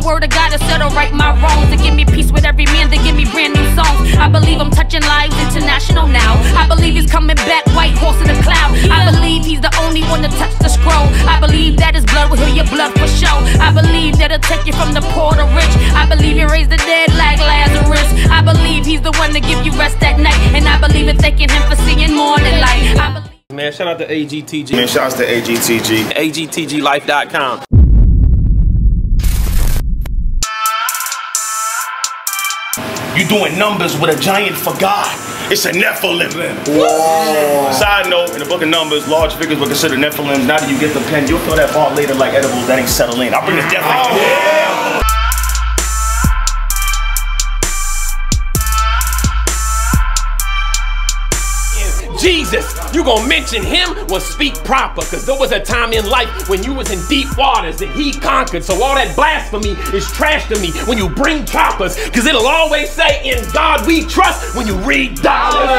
word of God to settle right my wrongs, to give me peace with every man, to give me brand new songs. I believe I'm touching lives international now. I believe he's coming back, white horse in the cloud. I believe he's the only one to touch the scroll. I believe that his blood will heal your blood for show. I believe that he'll take you from the poor to rich. I believe he raised the dead like Lazarus. I believe he's the one to give you rest at night. And I believe in thanking him for seeing morning light. Man, shout out to AGTG. Man, shout out to AGTG. AGTGlife.com. You doing numbers with a giant for God. It's a Nephilim. Whoa. Side note, in the book of Numbers, large figures were considered Nephilim. Now that you get the pen, you'll feel that bar later like edibles that ain't settled in. I'll bring the death in. Yeah. Jesus, you gonna mention him? Well, speak proper, cause there was a time in life when you was in deep waters and he conquered. So all that blasphemy is trash to me when you bring choppers, cause it'll always say, in God we trust, when you read dollars.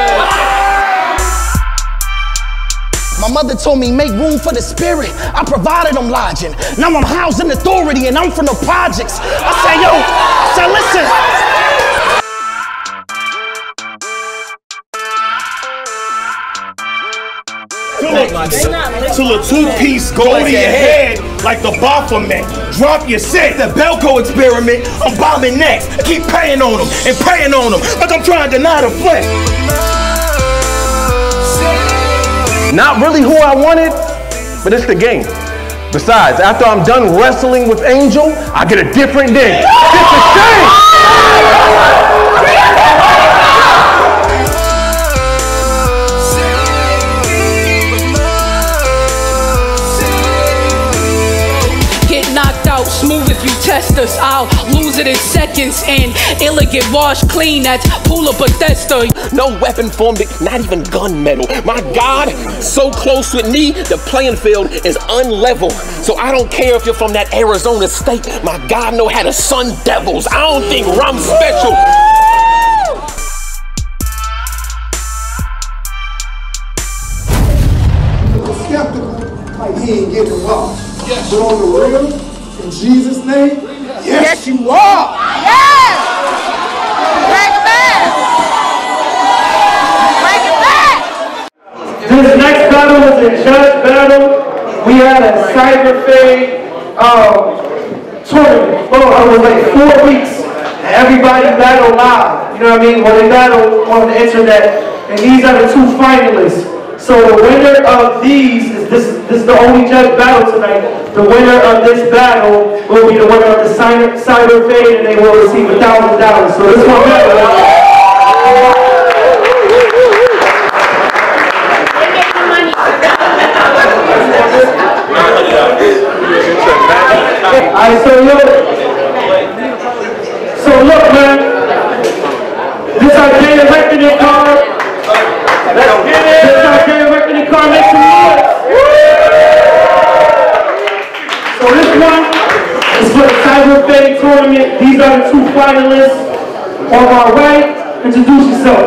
My mother told me, make room for the spirit. I provided them lodging. Now I'm housed in authority and I'm from the projects. I say, yo, listen. Till a two-piece go to your head like the Baphomet. Drop your set. The Belko experiment, I'm bombing next. I keep praying on them and praying on them like I'm trying to deny the flesh. Not really who I wanted, but it's the game. Besides, after I'm done wrestling with Angel, I get a different day. It's a shame! Smooth if you test us, I'll lose it in seconds and it'll get washed clean. That's pool of Bethesda. No weapon formed, not even gunmetal. My God, so close with me, the playing field is unlevel. So I don't care if you're from that Arizona state. My God know how to sun devils. I don't think rum's special. Skeptical, like he ain't getting involved. Yes. But on the real, in Jesus' name, yes, you are. Yes! Bring it back! Bring it back! This next battle was a judge battle. We had a cyber fade tournament. Oh, it was like 4 weeks. And everybody battled live. You know what I mean? Well, they battled on the internet. And these are the 2 finalists. So the winner of these, this is the only judge battle tonight. The winner of this battle will be the winner of the cyber fade, and they will receive $1,000. So this one battle. Alright, so look, man. This is our day of reckoning card. Let's get it! This is our day of reckoning card. Make some noise. So this one is for the Cyber Fade tournament. These are the 2 finalists. On our right, introduce yourself.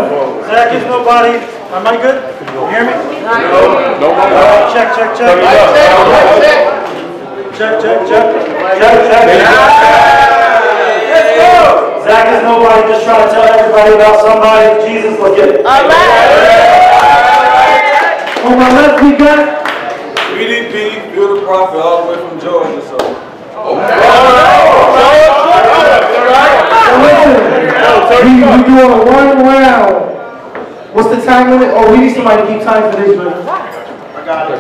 Zach is nobody. Am I good? You hear me? No. Check. Let's go. Zach is nobody. Just trying to tell everybody about somebody. Jesus, let's get it. All right. On my left, we got PDP, you're the prophet, all the way from Georgia, so. We doing a 1 round. What's the time limit? Oh, we need somebody to keep time for this, man. I got it.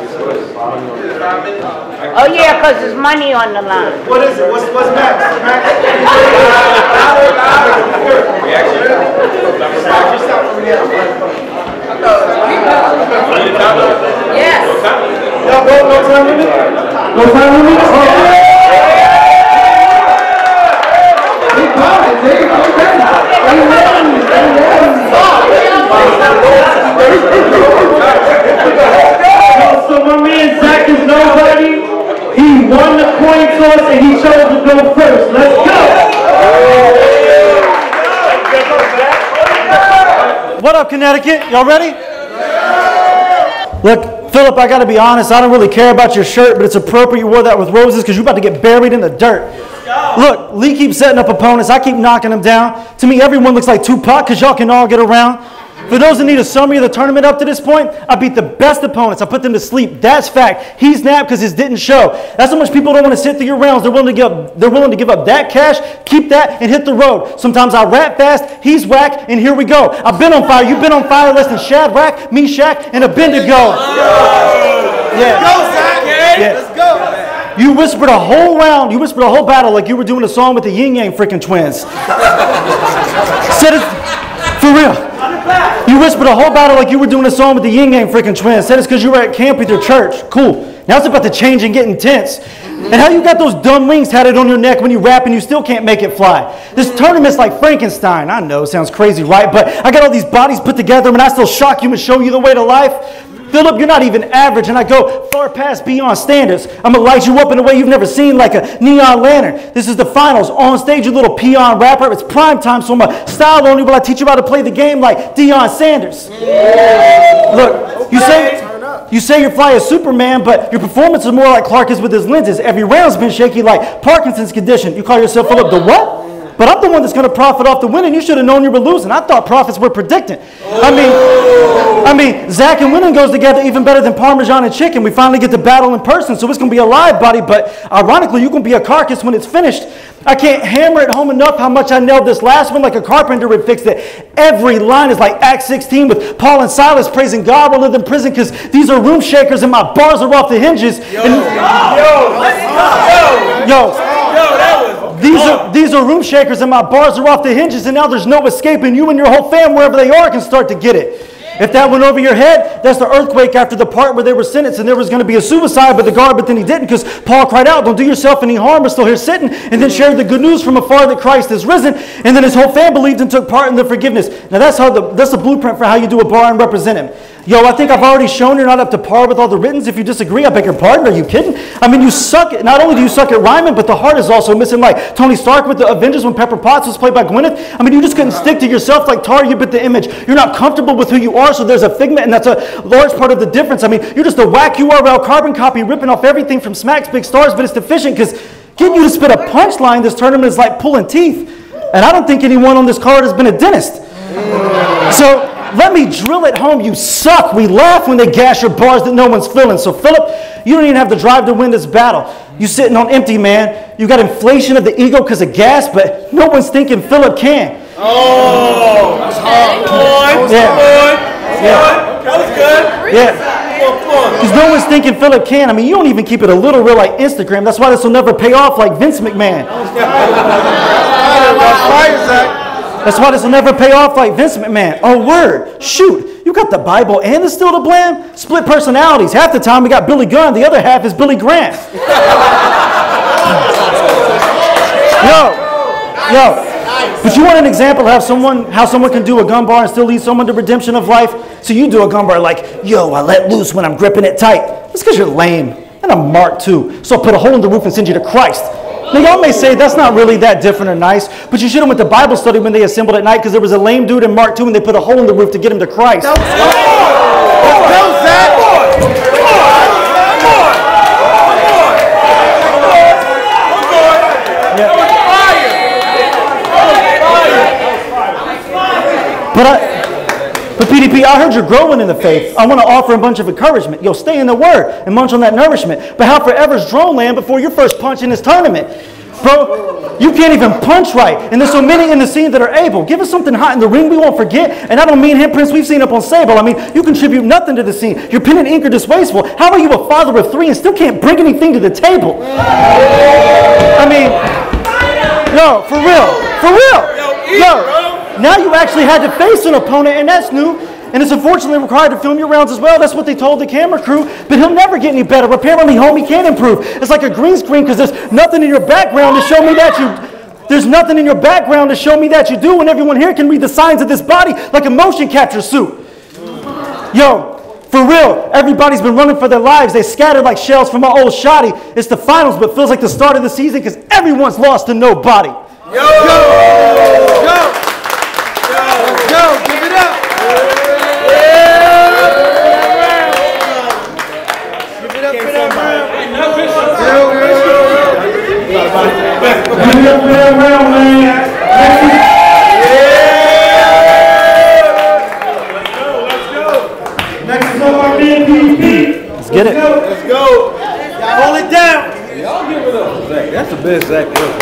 Oh yeah, because there's money on the line. What is it? What's Max? Yes. Y'all both no time limit? No time limit? So my man Zach is nobody. He won the coin toss and he chose to go first. Let's go. What up, Connecticut? Y'all ready? Look, Philip, I gotta be honest, I don't really care about your shirt, but it's appropriate you wore that with roses because you're about to get buried in the dirt. Look, Lee keeps setting up opponents. I keep knocking them down. To me, everyone looks like Tupac because y'all can all get around. For those that need a summary of the tournament up to this point, I beat the best opponents. I put them to sleep. That's fact. He's napped because his didn't show. That's how much people don't want to sit through your rounds. They're willing to give up that cash, keep that, and hit the road. Sometimes I rap fast, he's whack, and here we go. I've been on fire. You've been on fire less than Shadrach, Meshach, and Abednego. Yeah. Go, Zach. Yeah. Let's go. You whispered a whole round. You whispered a whole battle like you were doing a song with the Yin Yang freaking twins. Said it for real. You whispered a whole battle like you were doing a song with the Yin Yang freaking twins. Said it's because you were at camp with your church. Cool. Now it's about to change and get intense. And how you got those dumb wings tatted on your neck when you rap and you still can't make it fly. This tournament's like Frankenstein. I know, it sounds crazy, right? But I got all these bodies put together and I still shock you and show you the way to life. Philip, you're not even average, and I go far past beyond standards. I'm going to light you up in a way you've never seen, like a neon lantern. This is the finals. On stage, you little peon rapper. It's prime time, so I'm a style only while I teach you how to play the game like Deion Sanders. Look, you say you're fly as Superman, but your performance is more like Clark is with his lenses. Every round's been shaky like Parkinson's condition. You call yourself Philip the what? But I'm the one that's going to profit off the winning. You should have known you were losing. I thought profits were predicting. I mean, Zach and winning goes together even better than Parmesan and chicken. We finally get to battle in person, so it's going to be a live body, but ironically, you're going to be a carcass when it's finished. I can't hammer it home enough how much I nailed this last one like a carpenter would fix it. Every line is like Acts 16 with Paul and Silas praising God while in prison because these are room shakers and my bars are off the hinges. These are room shakers and my bars are off the hinges and now there's no escaping. You and your whole fam, wherever they are, can start to get it. If that went over your head, that's the earthquake after the part where they were sentenced and there was going to be a suicide by the guard, but then he didn't because Paul cried out, don't do yourself any harm, we're still here sitting, and then shared the good news from afar that Christ is risen, and then his whole fam believed and took part in the forgiveness. Now that's the blueprint for how you do a bar and represent him. Yo, I think I've already shown you're not up to par with all the writtens. If you disagree, I beg your pardon. Are you kidding? I mean, you suck. Not only do you suck at rhyming, but the heart is also missing like Tony Stark with the Avengers when Pepper Potts was played by Gwyneth. I mean, you just couldn't stick to yourself like tar, you bit the image. You're not comfortable with who you are, so there's a figment, and that's a large part of the difference. I mean, you're just a whack URL carbon copy ripping off everything from Smack's Big Stars, but it's deficient because getting you to spit a punchline this tournament is like pulling teeth. And I don't think anyone on this card has been a dentist. So let me drill it home. You suck. We laugh when they gas your bars that no one's feeling. So Philip, you don't even have the drive to win this battle. You sitting on empty, man. You got inflation of the ego because of gas, but no one's thinking Philip can. Oh, that's hard. That was good. Yeah. Because no one's thinking Philip can. I mean, you don't even keep it a little real like Instagram. That's why this will never pay off like Vince McMahon. That's why this will never pay off like Vince McMahon. Oh, word. Shoot. You got the Bible and the still to blame? Split personalities. Half the time we got Billy Gunn. The other half is Billy Grant. Yo. But you want an example of how someone can do a gun bar and still lead someone to redemption of life? So you do a gun bar like, yo, I let loose when I'm gripping it tight. That's because you're lame. And I'm Mark II. So I'll put a hole in the roof and send you to Christ. Now, y'all may say that's not really that different or nice, but you should have went to Bible study when they assembled at night because there was a lame dude in Mark II and they put a hole in the roof to get him to Christ. Let's go, Zach. But PDP, I heard you're growing in the faith. I want to offer a bunch of encouragement. Yo, stay in the word and munch on that nourishment. But how forever's drone land before your first punch in this tournament? Bro, you can't even punch right. And there's so many in the scene that are able. Give us something hot in the ring we won't forget. And I don't mean handprints we've seen up on Sable. I mean, you contribute nothing to the scene. Your pen and ink are disgraceful. How are you a father of 3 and still can't bring anything to the table? I mean, yo, for real. Yo. Now you actually had to face an opponent, and that's new. And it's unfortunately required to film your rounds as well. That's what they told the camera crew. But he'll never get any better. Apparently, homie can't improve. It's like a green screen because there's nothing in your background to show me that you... There's nothing in your background to show me that you do, and everyone here can read the signs of this body like a motion capture suit. Yo, for real, everybody's been running for their lives. They scattered like shells from my old shoddy. It's the finals, but feels like the start of the season because everyone's lost to nobody. Yo, give it up. Give it up for that man. Let's get it. Let's go. Y'all hold it down. Y'all give it up, Zach. That's the best Zach ever.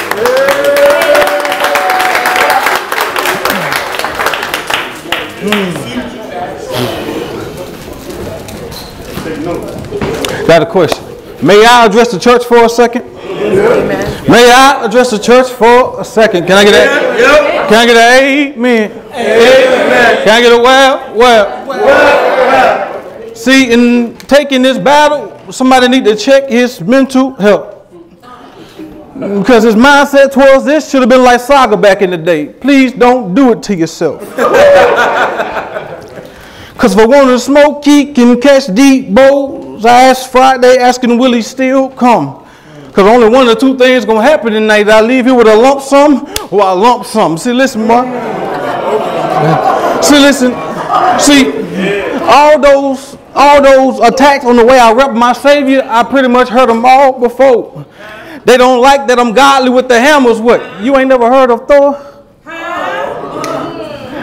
Got a question. May I address the church for a second? Amen. May I address the church for a second? Can I get that? Yep. Can I get an amen? Amen. Can I get a well? See, in taking this battle, somebody need to check his mental health. Because his mindset towards this should have been like Saga back in the day. Please don't do it to yourself. Because if I want to smoke, he can catch deep bowls. I asked Friday, asking will he still come? Because only one of the two things going to happen tonight. I leave here with a lump sum or I lump sum. See, listen, Mark. See, listen. See, all those attacks on the way I rep my Savior, I pretty much heard them all before. They don't like that I'm godly with the hammers. What? You ain't never heard of Thor?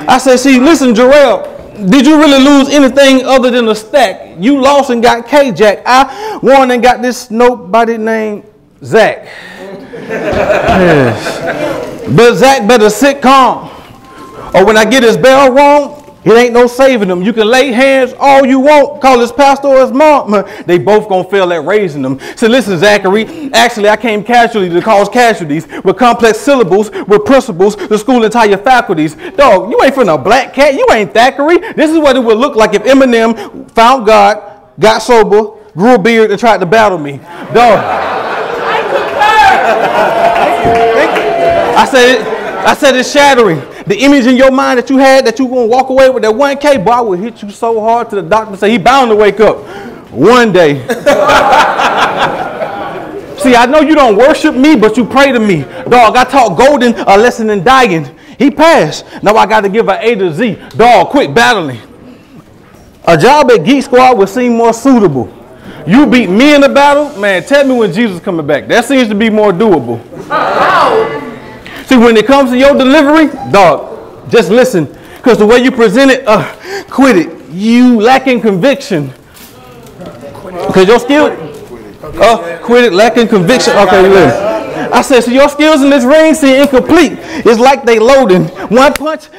I said, see, listen, Jarrell. Did you really lose anything other than a stack? You lost and got K-Jack. I won and got this nobody named Zach. Yes. But Zach better sit calm. Or when I get his bell wrong, it ain't no saving him. You can lay hands all you want, call his pastor or his mom. They both gonna fail at raising them. So listen, Zachary, actually I came casually to cause casualties with complex syllables, with principles, the school entire faculties. Dog, you ain't from a black cat. You ain't Thackeray. This is what it would look like if Eminem found God, got sober, grew a beard, and tried to battle me. Dog. I said it's shattering. The image in your mind that you had that you gonna walk away with that 1K, boy, I will hit you so hard to the doctor say he bound to wake up one day. See, I know you don't worship me, but you pray to me. Dog, I taught Golden a lesson in dying. He passed. Now I got to give her A to Z. Dog, quit battling. A job at Geek Squad would seem more suitable. You beat me in the battle, man, tell me when Jesus is coming back. That seems to be more doable. See, when it comes to your delivery, dog, just listen. Because the way you present it, quit it. You lacking conviction. Because your skill, quit it, lacking conviction. Okay, listen. I said, so your skills in this ring seem incomplete. It's like they loading. One punch,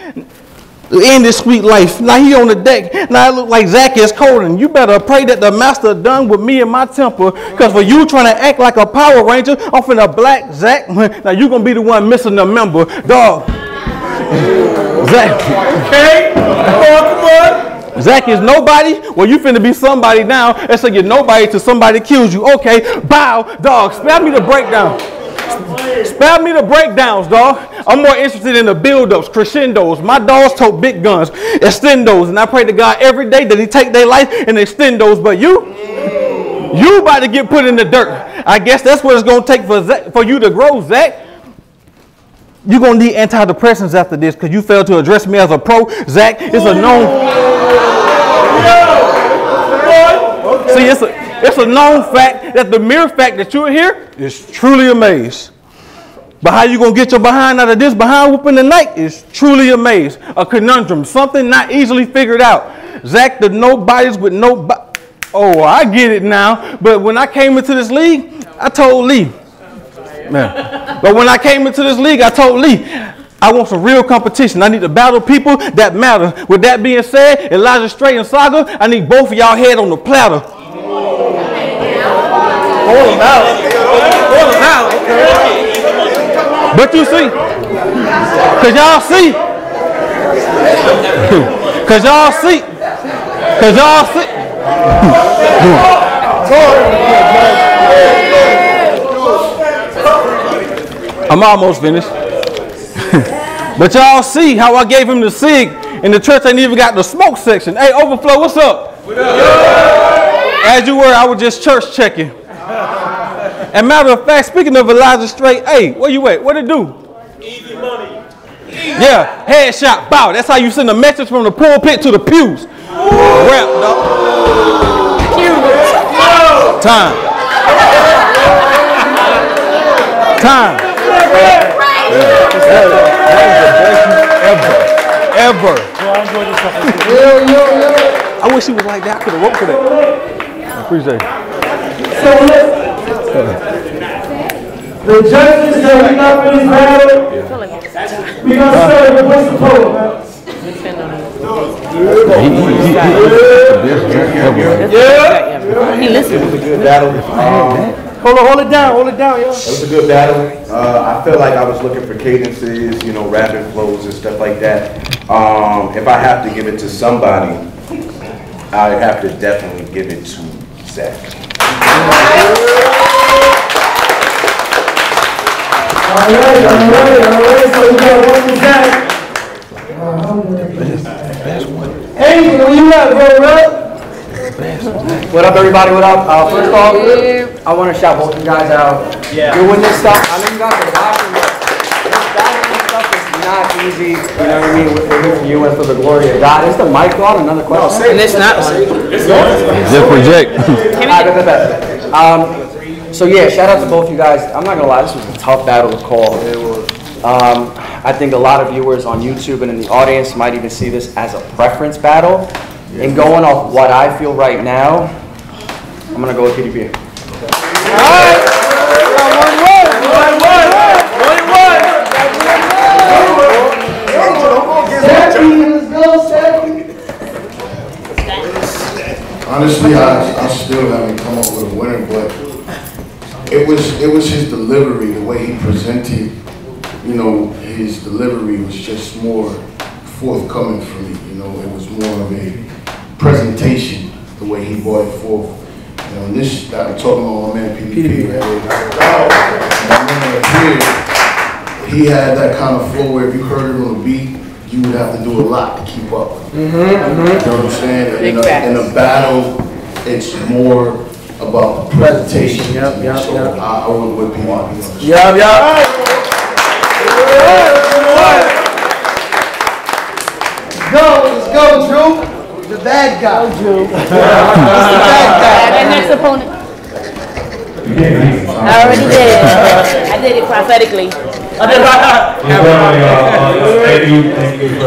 end this sweet life. Now he on the deck. Now it look like Zach is colding. You better pray that the master done with me and my temper. Because for you trying to act like a Power Ranger, I'm finna black Zach. Now you gonna be the one missing the member. Dog. Zach. Okay. Come on. Zach is nobody. Well, you finna be somebody now. And so you're nobody till somebody kills you. Okay. Bow. Dog. Spare me the breakdown. Spare me the breakdowns, dog. I'm more interested in the build-ups, crescendos. My dogs tote big guns, extendos, and I pray to God every day that he take their life and extend those. But you about to get put in the dirt. I guess that's what it's going to take for you to grow, Zach. You're going to need antidepressants after this because you failed to address me as a pro. Zach, it's a known... See, it's a known fact that the mere fact that you're here is truly amazed. But how you going to get your behind out of this behind whooping tonight is truly amazed. A conundrum, something not easily figured out. Zach, the nobodies with nobody. Oh, I get it now. But when I came into this league, I told Lee. Man. But when I came into this league, I told Lee, I want some real competition. I need to battle people that matter. With that being said, Elijah Strait and Saga, I need both of y'all head on the platter. Hold them out. Hold them out. But you see, because y'all see, I'm almost finished. But y'all see how I gave him the SIG and the church ain't even got the smoke section. Hey, Overflow, what's up? As you were, I was just church checking. And matter of fact, speaking of Elijah Strait, hey, where you at? What it do? Easy money. Yeah, headshot, bow. That's how you send a message from the pulpit to the pews. Rap, dog. Time. Time. Ever. I wish he was like that. I could have wrote for that. I appreciate it. So the judges that we got for this battle, we gonna start with what's the poll, man? He listened. It was a good battle. Hold it down, yo. It was a good battle. I felt like I was looking for cadences, you know, rapping flows and stuff like that. If I have to give it to somebody, I have to definitely give it to Zach. All right. So we got one with Zach. Hey, where you at, bro, right? What up, everybody? What up? First of all, I want to shout both you guys out. Doing this stuff, I know you guys are watching, but this battling stuff is not easy. You know what I mean? We're here for you and for the glory of God. Is the mic on? Another question? And it's not one. Just project. So yeah, shout out to both you guys. I'm not gonna lie, this was a tough battle to call. It was. I think a lot of viewers on YouTube and in the audience might even see this as a preference battle. And going off what I feel right now, I'm gonna go with PDP. Alright! Honestly, I still haven't come up with a winner, but it was his delivery, the way he presented. You know, his delivery was just more forthcoming for me. You know, it was more of a presentation, the way he brought it forth. You know, and this, I'm talking about my man PDP, right? He had that kind of flow where if you heard it on the beat, you would have to do a lot to keep up. You know what I'm saying? In a battle, it's more about the presentation. So I went with PDP. Let's go, Drew. The bad guy. Drew. The bad guy. And next opponent. I already did. I did it prophetically. Thank you for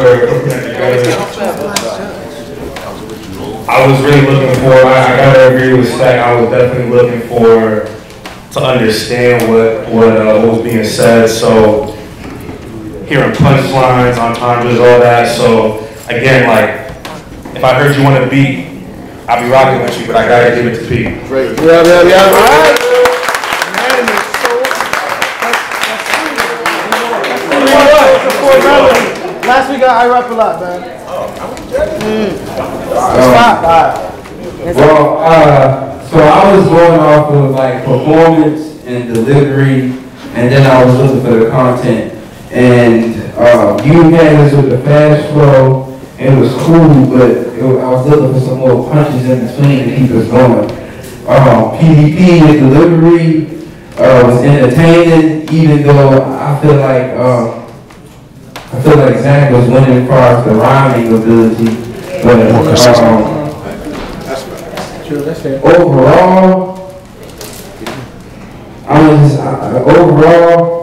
I was really looking for, I gotta agree with Stack, I was definitely looking to understand what was being said. So hearing punchlines, entendres, all that. So again, like, if I heard you want to beat, I'll be rocking with you, but I gotta give it to Pete. Right. Last week I rap a lot, man. So I was going off of like performance and delivery, and then I was looking for the content. And you had us with the fast flow. It was cool, but I was looking for some more punches in between to keep us going. PDP, the delivery was entertaining, even though I feel like Zach was winning as far as the rhyming ability. But overall,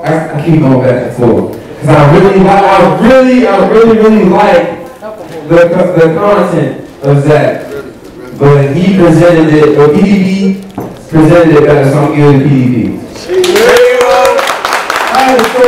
I keep going back and forth. Cause I really like the content of Zach, but he presented it, or PDP presented it better, so I'm giving PDP. All right, so